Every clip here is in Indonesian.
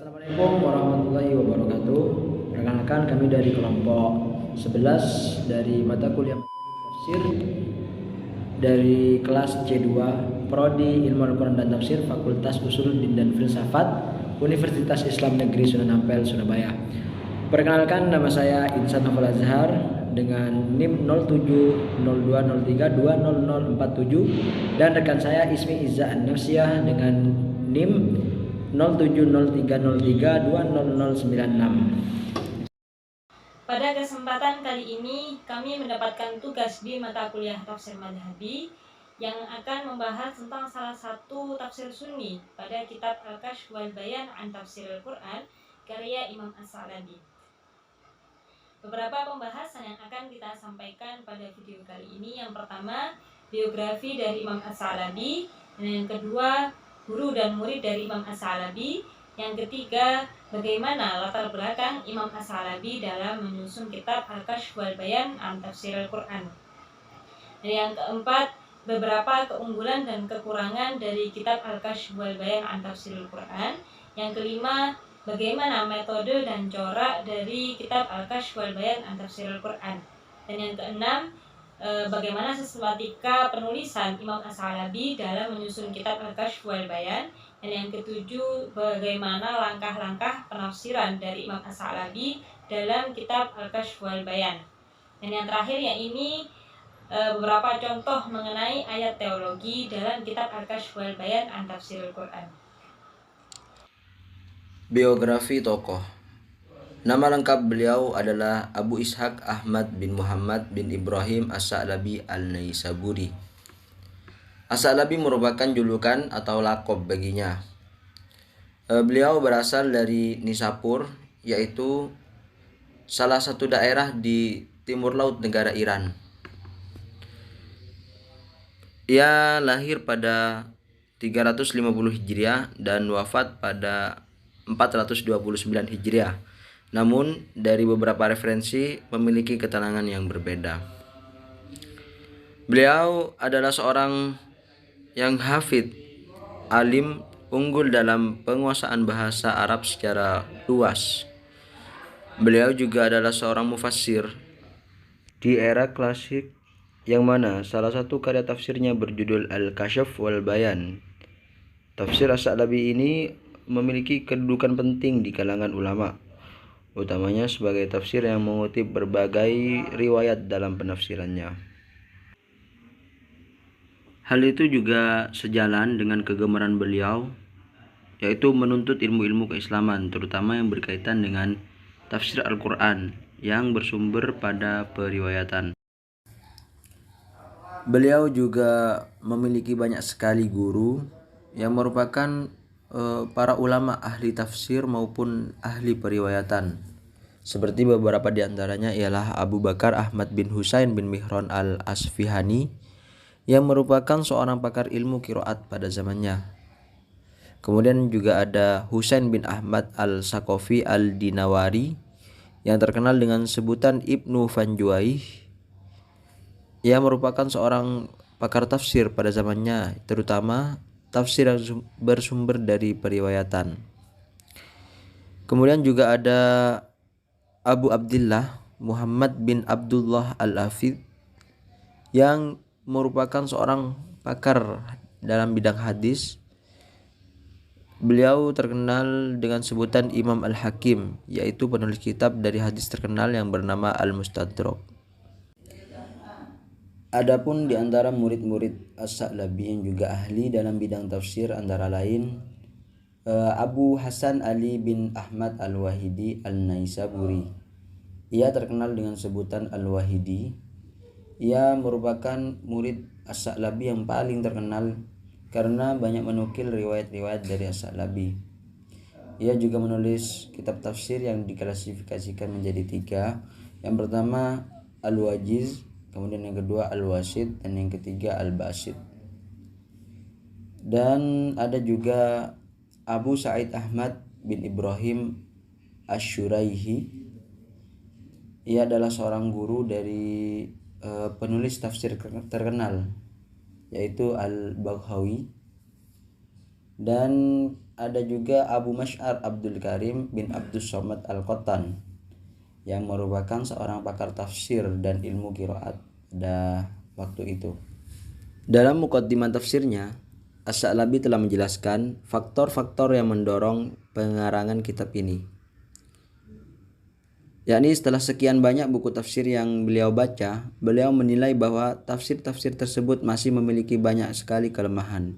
Assalamualaikum warahmatullahi wabarakatuh. Perkenalkan kami dari kelompok 11 dari mata kuliah tafsir dari kelas C2 Prodi Ilmu Al-Quran dan Tafsir Fakultas Usuluddin dan Filsafat Universitas Islam Negeri Sunan Ampel, Surabaya. Perkenalkan, nama saya Insan Novel Azhar dengan NIM 0702032047 dan rekan saya Ismi Izza An-Nafsiyah dengan NIM 0703032096. Pada kesempatan kali ini kami mendapatkan tugas di mata kuliah Tafsir Madhabi yang akan membahas tentang salah satu tafsir Sunni pada kitab Al-Kashf wal Bayan an Tafsir Al-Quran karya Imam As-Sa'labi. Beberapa pembahasan yang akan kita sampaikan pada video kali ini. Yang pertama, biografi dari Imam As-Sa'labi, dan yang kedua, guru dan murid dari Imam As-Sa'labi. Yang ketiga, bagaimana latar belakang Imam As-Sa'labi dalam menyusun kitab Al-Kashf wal Bayan an Tafsir Al-Quran. Dan yang keempat, beberapa keunggulan dan kekurangan dari kitab Al-Kashf wal Bayan an Tafsir Al-Quran. Yang kelima, bagaimana metode dan corak dari kitab Al-Kashf wal Bayan an Tafsir Al-Quran. Dan yang keenam, bagaimana sistematika penulisan Imam As-Sa'labi dalam menyusun kitab Al-Kashf wal Bayan. Dan yang ketujuh, bagaimana langkah-langkah penafsiran dari Imam As-Sa'labi dalam kitab Al-Kashf wal Bayan. Dan yang terakhir yang ini beberapa contoh mengenai ayat teologi dalam kitab Al-Kashf wal Bayan an Tafsir Al-Quran. Biografi tokoh. Nama lengkap beliau adalah Abu Ishaq Ahmad bin Muhammad bin Ibrahim As-Sa'labi Al-Naisaburi. As-Sa'labi merupakan julukan atau lakob baginya. Beliau berasal dari Nisapur, yaitu salah satu daerah di timur laut negara Iran. Ia lahir pada 350 Hijriah dan wafat pada 429 Hijriah. Namun dari beberapa referensi memiliki keterangan yang berbeda. Beliau adalah seorang yang hafid, alim, unggul dalam penguasaan bahasa Arab secara luas. Beliau juga adalah seorang mufassir di era klasik, yang mana salah satu karya tafsirnya berjudul Al-Kashf wal Bayan. Tafsir As-Sa'labi ini memiliki kedudukan penting di kalangan ulama, utamanya sebagai tafsir yang mengutip berbagai riwayat dalam penafsirannya. Hal itu juga sejalan dengan kegemaran beliau, yaitu menuntut ilmu-ilmu keislaman, terutama yang berkaitan dengan tafsir Al-Quran yang bersumber pada periwayatan. Beliau juga memiliki banyak sekali guru yang merupakan para ulama ahli tafsir maupun ahli periwayatan. Seperti beberapa di antaranya ialah Abu Bakar Ahmad bin Husain bin Mihran al-Asfihani, yang merupakan seorang pakar ilmu qiraat pada zamannya. Kemudian juga ada Husain bin Ahmad al-Saqafi al-Dinawari, yang terkenal dengan sebutan Ibnu Fanjuaih. Ia merupakan seorang pakar tafsir pada zamannya, terutama tafsir yang bersumber dari periwayatan. Kemudian juga ada Abu Abdillah Muhammad bin Abdullah al-Hafidh, yang merupakan seorang pakar dalam bidang hadis. Beliau terkenal dengan sebutan Imam Al-Hakim, yaitu penulis kitab dari hadis terkenal yang bernama Al-Mustadrak. Adapun di antara murid-murid As-Sa'labi yang juga ahli dalam bidang tafsir antara lain Abu Hasan Ali bin Ahmad Al-Wahidi Al-Naisaburi. Ia terkenal dengan sebutan Al-Wahidi. Ia merupakan murid As-Sa'labi yang paling terkenal karena banyak menukil riwayat-riwayat dari As-Sa'labi. Ia juga menulis kitab tafsir yang diklasifikasikan menjadi 3. Yang pertama Al-Wajiz, kemudian yang kedua Al-Wasid, dan yang ketiga Al-Basid. Dan ada juga Abu Sa'id Ahmad bin Ibrahim Asy-Syuraihi. Ia adalah seorang guru dari penulis tafsir terkenal, yaitu Al-Baghawi. Dan ada juga Abu Masy'ar Abdul Karim bin Abdus Somad Al-Qattan yang merupakan seorang pakar tafsir dan ilmu qiraat pada waktu itu. Dalam muqaddimah tafsirnya, As-Sa'labi telah menjelaskan faktor-faktor yang mendorong pengarangan kitab ini. Yakni setelah sekian banyak buku tafsir yang beliau baca, beliau menilai bahwa tafsir-tafsir tersebut masih memiliki banyak sekali kelemahan,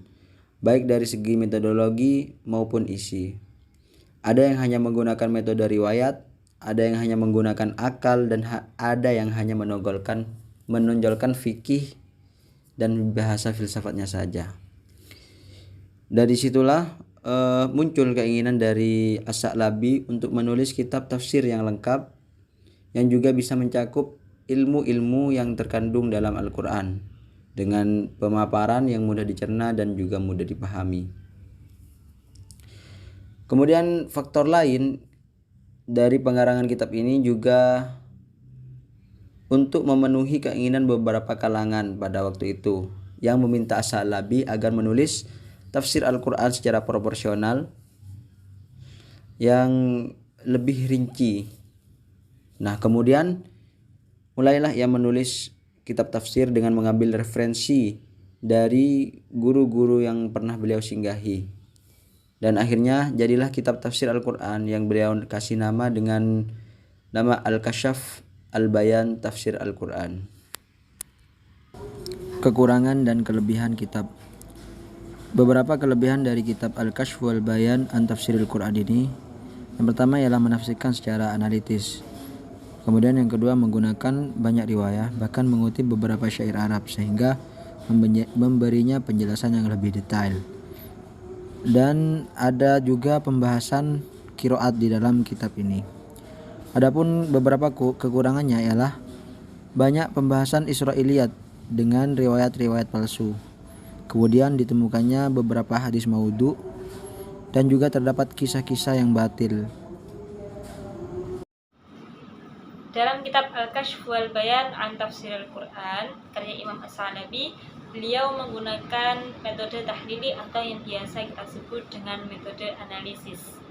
baik dari segi metodologi maupun isi. Ada yang hanya menggunakan metode riwayat, ada yang hanya menggunakan akal, dan ada yang hanya menonjolkan fikih dan bahasa filsafatnya saja. Dari situlah muncul keinginan dari As-Sa'labi untuk menulis kitab tafsir yang lengkap yang juga bisa mencakup ilmu-ilmu yang terkandung dalam Al-Quran dengan pemaparan yang mudah dicerna dan juga mudah dipahami. Kemudian faktor lain dari pengarangan kitab ini juga untuk memenuhi keinginan beberapa kalangan pada waktu itu yang meminta As-Sa'labi agar menulis tafsir Al-Quran secara proporsional yang lebih rinci. Nah, kemudian mulailah ia menulis kitab tafsir dengan mengambil referensi dari guru-guru yang pernah beliau singgahi. Dan akhirnya jadilah kitab tafsir Al-Quran yang beliau kasih nama dengan nama Al-Kasyaf Al-Bayan Tafsir Al-Quran. Kekurangan dan kelebihan kitab. Beberapa kelebihan dari kitab Al-Kasyaf Al-Bayan an Tafsir Al-Quran ini, yang pertama ialah menafsirkan secara analitis. Kemudian yang kedua menggunakan banyak riwayah, bahkan mengutip beberapa syair Arab sehingga memberinya penjelasan yang lebih detail. Dan ada juga pembahasan qiraat di dalam kitab ini. Adapun beberapa kekurangannya ialah banyak pembahasan Israiliyat dengan riwayat-riwayat palsu. Kemudian ditemukannya beberapa hadis maudhu dan juga terdapat kisah-kisah yang batil. Dalam kitab Al-Kasyf wal Bayan an Tafsir Al-Quran karya Imam As-Sa'labi, beliau menggunakan metode tahlili atau yang biasa kita sebut dengan metode analisis.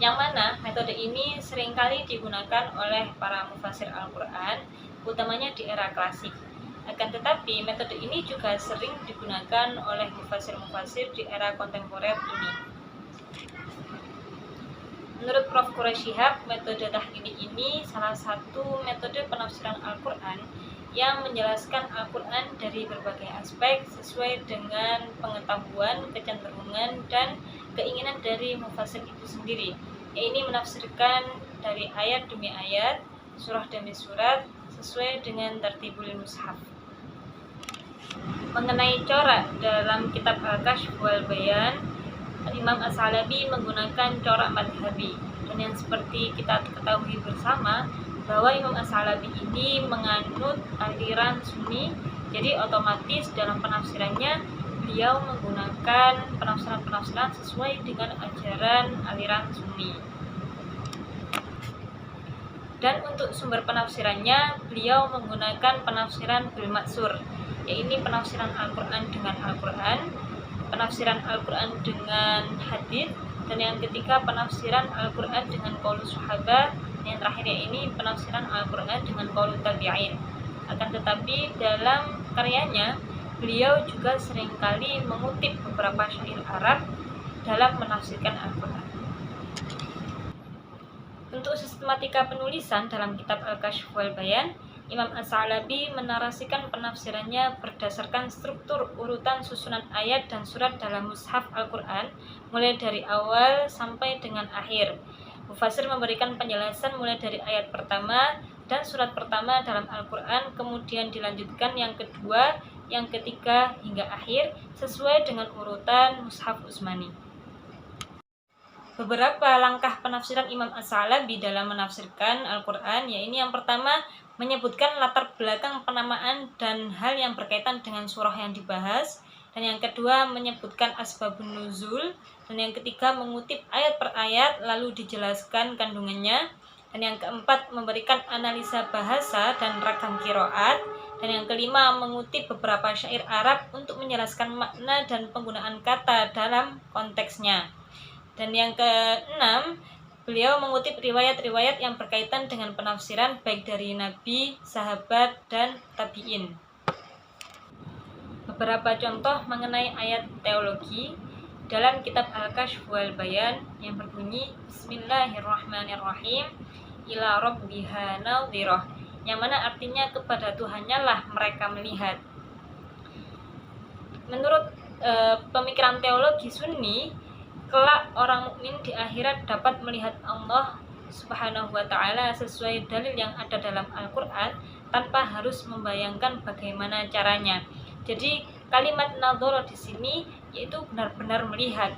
Yang mana metode ini seringkali digunakan oleh para mufassir Al-Quran, utamanya di era klasik. Akan tetapi metode ini juga sering digunakan oleh mufassir-mufassir di era kontemporer ini. Menurut Prof. Quraish Shihab, metode tahlili ini salah satu metode penafsiran Al-Quran yang menjelaskan Al-Quran dari berbagai aspek sesuai dengan pengetahuan, kecenderungan, dan keinginan dari mufassir itu sendiri, yaitu menafsirkan dari ayat demi ayat, surah demi surat, sesuai dengan tartibul mushaf. Mengenai corak dalam kitab Al-Kasyf wal Bayan, Imam As-Sa'labi menggunakan corak madhabi, dan yang seperti kita ketahui bersama bahwa Imam As-Sa'labi ini menganut aliran Sunni, jadi otomatis dalam penafsirannya beliau menggunakan penafsiran-penafsiran sesuai dengan ajaran aliran Sunni. Dan untuk sumber penafsirannya beliau menggunakan penafsiran bil maksur, yaitu penafsiran Al-Quran dengan Al-Quran, penafsiran Al-Quran dengan hadits, dan yang ketiga penafsiran Al-Quran dengan qaulus sahabat, yang terakhir ini penafsiran Al-Quran dengan qaulus tabi'in. Akan tetapi dalam karyanya beliau juga seringkali mengutip beberapa syair Arab dalam menafsirkan Al-Quran. Untuk sistematika penulisan dalam kitab Al-Kasyf wal Bayan, Imam As-Sa'labi menarasikan penafsirannya berdasarkan struktur urutan susunan ayat dan surat dalam mushaf Al-Quran, mulai dari awal sampai dengan akhir. Mufassir memberikan penjelasan mulai dari ayat pertama dan surat pertama dalam Al-Quran, kemudian dilanjutkan yang kedua, yang ketiga, hingga akhir, sesuai dengan urutan mushaf Utsmani. Beberapa langkah penafsiran Imam As-Sa'labi dalam menafsirkan Al-Quran, yaitu yang pertama, menyebutkan latar belakang penamaan dan hal yang berkaitan dengan surah yang dibahas, dan yang kedua menyebutkan asbabun nuzul, dan yang ketiga mengutip ayat per ayat lalu dijelaskan kandungannya, Dan yang keempat, memberikan analisa bahasa dan ragam qiraat. Dan yang kelima, mengutip beberapa syair Arab untuk menjelaskan makna dan penggunaan kata dalam konteksnya. Dan yang keenam, beliau mengutip riwayat-riwayat yang berkaitan dengan penafsiran baik dari Nabi, sahabat, dan tabi'in. Beberapa contoh mengenai ayat teologi dalam kitab Al-Kasyf wal Bayan yang berbunyi Bismillahirrahmanirrahim ila rabbiha nadhirah, yang mana artinya kepada Tuhannya lah mereka melihat. Menurut pemikiran teologi Sunni, kelak orang mukmin di akhirat dapat melihat Allah Subhanahu wa taala sesuai dalil yang ada dalam Al-Qur'an tanpa harus membayangkan bagaimana caranya. Jadi kalimat nadhara di sini yaitu benar-benar melihat.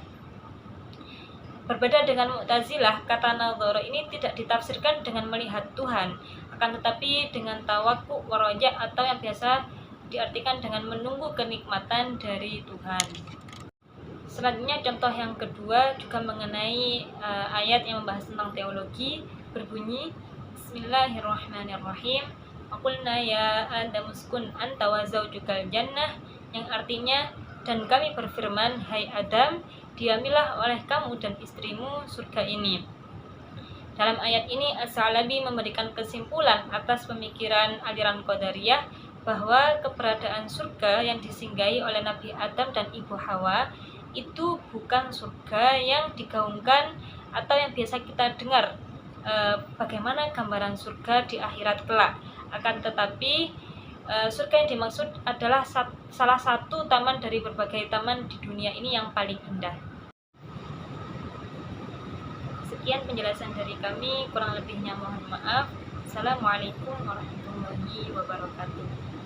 Berbeda dengan Mu'tazilah, kata nadhara ini tidak ditafsirkan dengan melihat Tuhan, akan tetapi dengan tawakkuk waraja atau yang biasa diartikan dengan menunggu kenikmatan dari Tuhan. Selanjutnya contoh yang kedua juga mengenai ayat yang membahas tentang teologi, berbunyi Bismillahirrahmanirrahim. Aqulna ya Adam uskun anta wa zaujukal jannah, yang artinya dan kami berfirman, hai Adam, diamilah oleh kamu dan istrimu surga ini. Dalam ayat ini As-Sa'labi memberikan kesimpulan atas pemikiran aliran Qadariyah bahwa keberadaan surga yang disinggahi oleh Nabi Adam dan Ibu Hawa itu bukan surga yang digaungkan atau yang biasa kita dengar bagaimana gambaran surga di akhirat kelak. Akan tetapi surga yang dimaksud adalah salah satu taman dari berbagai taman di dunia ini yang paling indah. Sekian penjelasan dari kami, kurang lebihnya mohon maaf. Assalamualaikum warahmatullahi wabarakatuh.